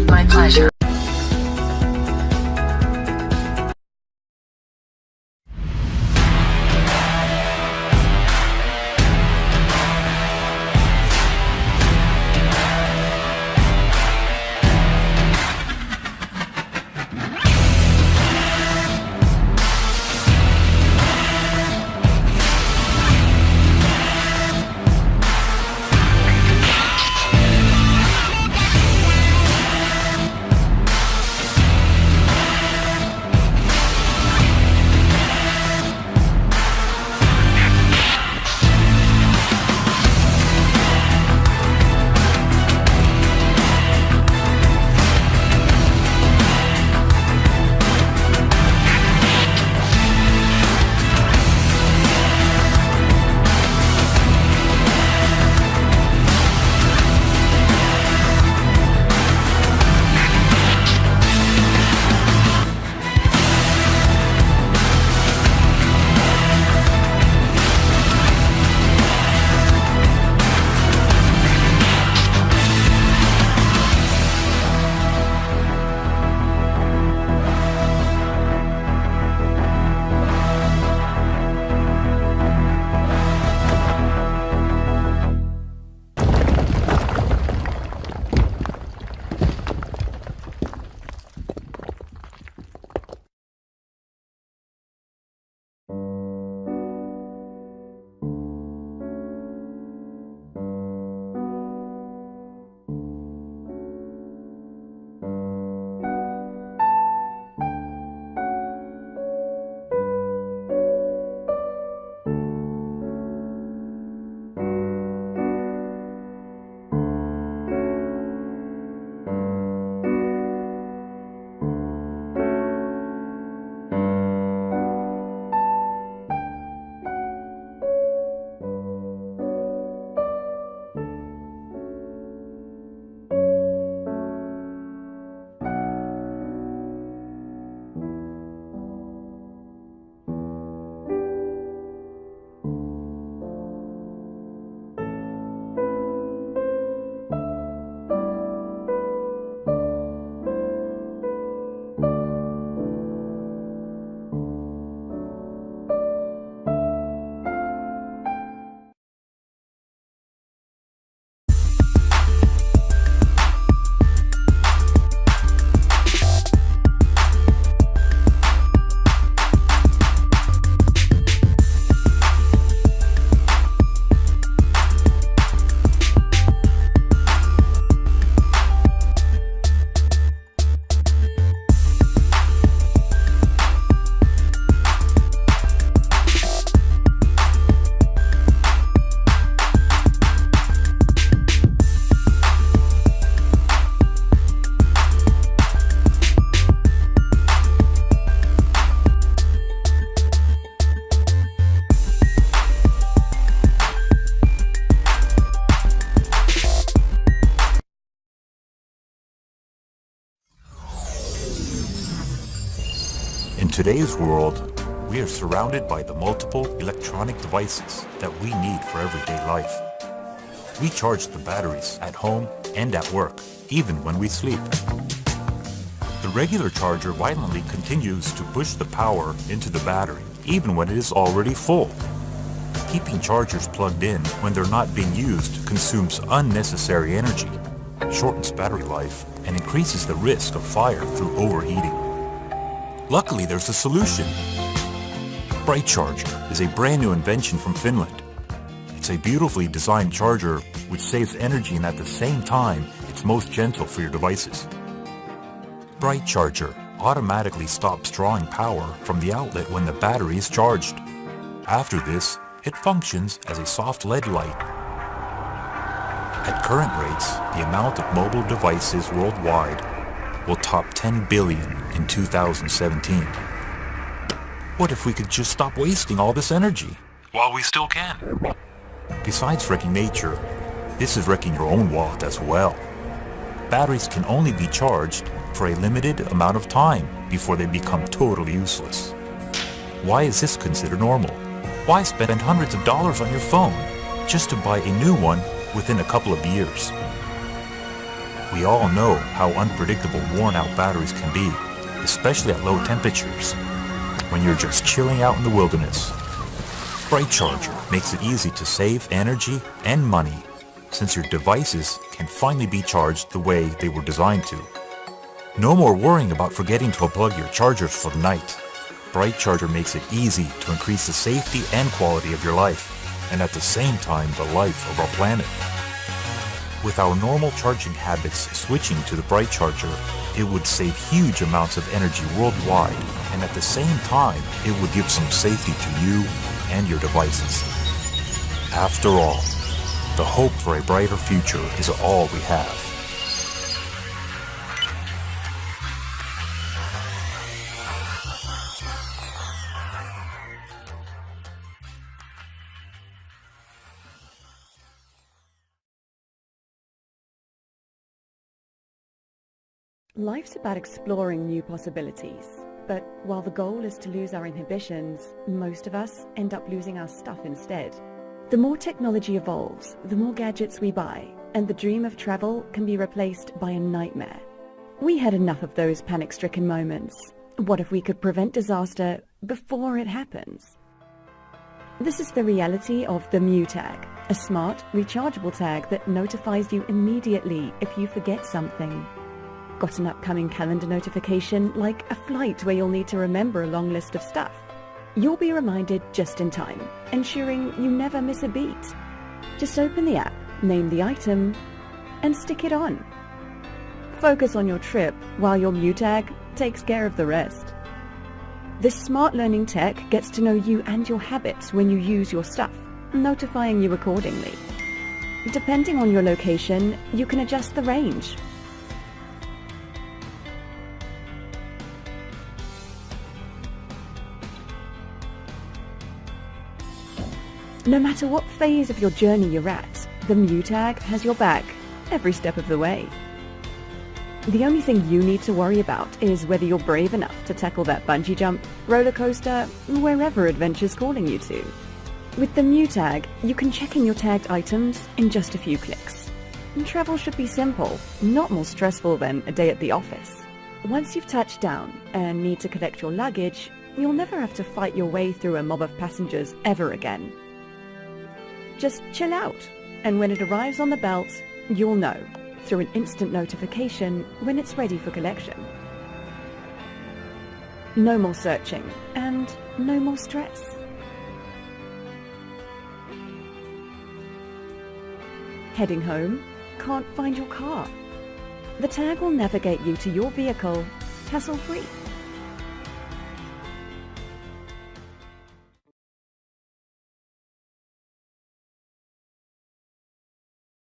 My pleasure. In today's world, we are surrounded by the multiple electronic devices that we need for everyday life. We charge the batteries at home and at work, even when we sleep. The regular charger violently continues to push the power into the battery, even when it is already full. Keeping chargers plugged in when they're not being used consumes unnecessary energy, shortens battery life, and increases the risk of fire through overheating. Luckily, there's a solution. Bright Charger is a brand new invention from Finland. It's a beautifully designed charger which saves energy and at the same time, it's most gentle for your devices. Bright Charger automatically stops drawing power from the outlet when the battery is charged. After this, it functions as a soft LED light. At current rates, the amount of mobile devices worldwide will top 10 billion in 2017. What if we could just stop wasting all this energy while we still can? Besides wrecking nature, this is wrecking your own wallet as well. Batteries can only be charged for a limited amount of time before they become totally useless. Why is this considered normal? Why spend hundreds of dollars on your phone just to buy a new one within a couple of years. We all know how unpredictable worn-out batteries can be, especially at low temperatures, when you're just chilling out in the wilderness. Bright Charger makes it easy to save energy and money, since your devices can finally be charged the way they were designed to. No more worrying about forgetting to unplug your chargers for the night. Bright Charger makes it easy to increase the safety and quality of your life, and at the same time the life of our planet. With our normal charging habits switching to the Bright Charger, it would save huge amounts of energy worldwide, and at the same time it would give some safety to you and your devices. After all, the hope for a brighter future is all we have. Life's about exploring new possibilities, but while the goal is to lose our inhibitions, most of us end up losing our stuff instead. The more technology evolves, the more gadgets we buy, and the dream of travel can be replaced by a nightmare. We had enough of those panic-stricken moments. What if we could prevent disaster before it happens? This is the reality of the Mew tag, a smart, rechargeable tag that notifies you immediately if you forget something. Got an upcoming calendar notification like a flight where you'll need to remember a long list of stuff? You'll be reminded just in time, ensuring you never miss a beat. Just open the app, name the item, and stick it on. Focus on your trip while your Mew tag takes care of the rest. This smart learning tech gets to know you and your habits when you use your stuff, notifying you accordingly. Depending on your location, you can adjust the range. No matter what phase of your journey you're at, the Mew tag has your back every step of the way. The only thing you need to worry about is whether you're brave enough to tackle that bungee jump, roller coaster, wherever adventure's calling you to. With the Mew tag, you can check in your tagged items in just a few clicks. And travel should be simple, not more stressful than a day at the office. Once you've touched down and need to collect your luggage, you'll never have to fight your way through a mob of passengers ever again. Just chill out, and when it arrives on the belt, you'll know, through an instant notification, when it's ready for collection. No more searching, and no more stress. Heading home? Can't find your car? The tag will navigate you to your vehicle, hassle-free.